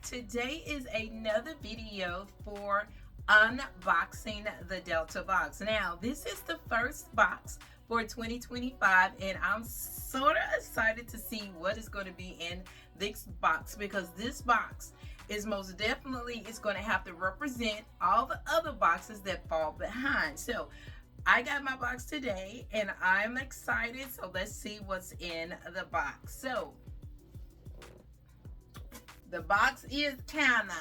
Today is another video for unboxing the Delta box. Now, this is the first box for 2025, and I'm sort of excited to see what is going to be in this box, because this box is most definitely is going to have to represent all the other boxes that fall behind. So I got my box today and I'm excited. So let's see what's in the box. So the box is kind of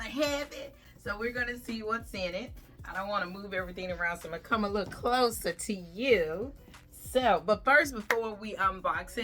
heavy, so we're going to see what's in it. I don't want to move everything around, so I'm going to come a little closer to you. So, but first, before we unbox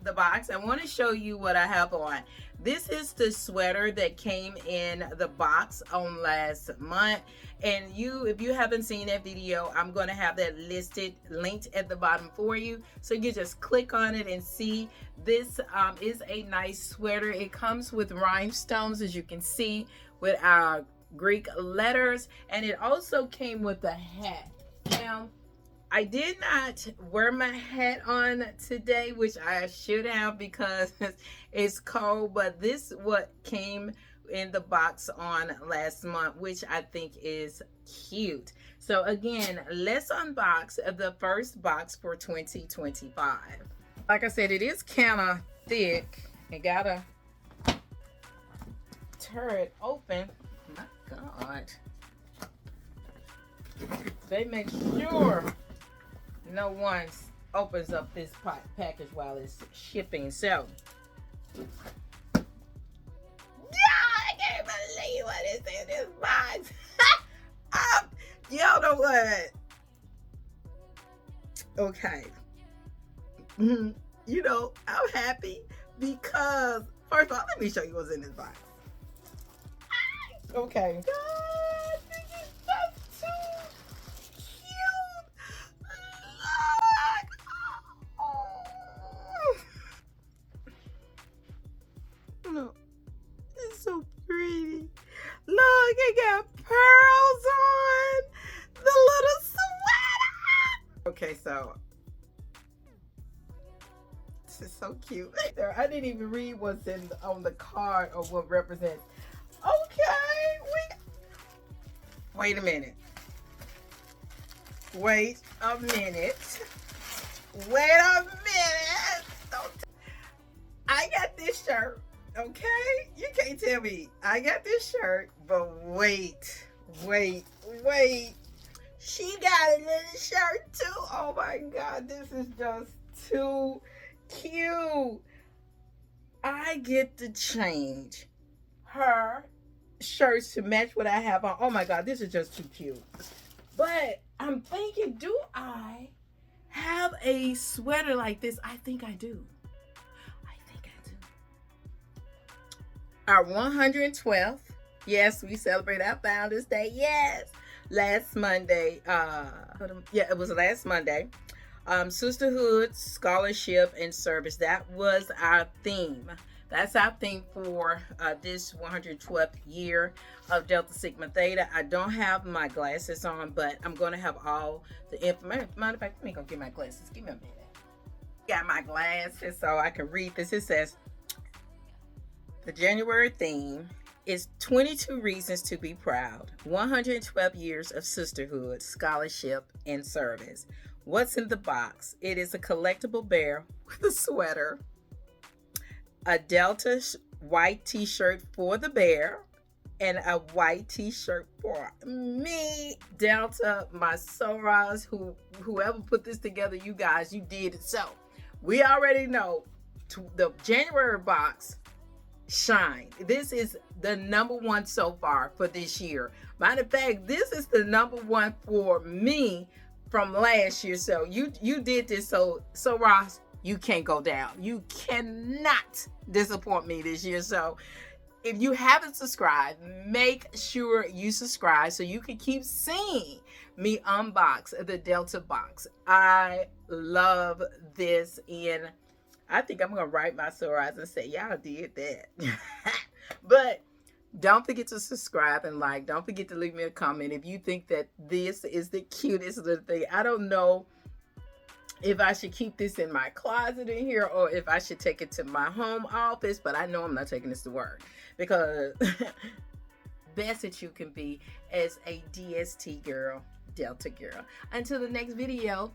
the box, I want to show you what I have on. This is the sweater that came in the box on last month, and if you haven't seen that video, I'm going to have that listed, linked at the bottom for you, so you just click on it and see. This is a nice sweater. It comes with rhinestones, as you can see, with our Greek letters, and it also came with a hat. Now, I did not wear my hat on today, which I should have because it's cold, but this is what came in the box on last month, which I think is cute. So again, let's unbox the first box for 2025. Like I said, it is kind of thick. You gotta tear it open. My God. They make sure no one opens up this package while it's shipping. So, yeah, I can't believe what is in this box. Y'all know what? Okay. You know, I'm happy because, first of all, let me show you what's in this box. Okay. God, this is just too cute. Look. Look. It's so pretty. Look, it got pearls on the little sweater. Okay, so this is so cute. I didn't even read what's on the card or what represents. Okay, wait a minute. Wait a minute. I got this shirt, okay? You can't tell me. I got this shirt, but wait. She got a little shirt too. Oh my God, this is just too cute. I get to change her shirts to match what I have on. Oh my God, this is just too cute. But I'm thinking, do I have a sweater like this? I think I do. Our 112th. Yes, we celebrate our Founders Day. Yes. Last Monday. Yeah, it was last Monday. Sisterhood, scholarship, and service. That was our theme. That's our theme for this 112th year of Delta Sigma Theta. I don't have my glasses on, but I'm going to have all the information. Matter of fact, let me go get my glasses. Give me a minute. Got my glasses so I can read this. It says, the January theme is 22 reasons to be proud. 112 years of sisterhood, scholarship, and service. What's in the box? It is a collectible bear with a sweater, a Delta white t-shirt for the bear, and a white t-shirt for me. Delta, my Soras, whoever put this together, you guys, you did it. So we already know the January box shine. This is the #1 so far for this year. Matter of fact, this is the #1 for me from last year. So you did this. So Ross, you can't go down. You cannot disappoint me this year. So if you haven't subscribed, make sure you subscribe so you can keep seeing me unbox the Delta box. I love this, and I think I'm going to write my Soras and say, y'all did that. But don't forget to subscribe and like. Don't forget to leave me a comment if you think that this is the cutest little thing. I don't know if I should keep this in my closet in here or if I should take it to my home office, but I know I'm not taking this to work because best that you can be as a DST girl, Delta girl. Until the next video,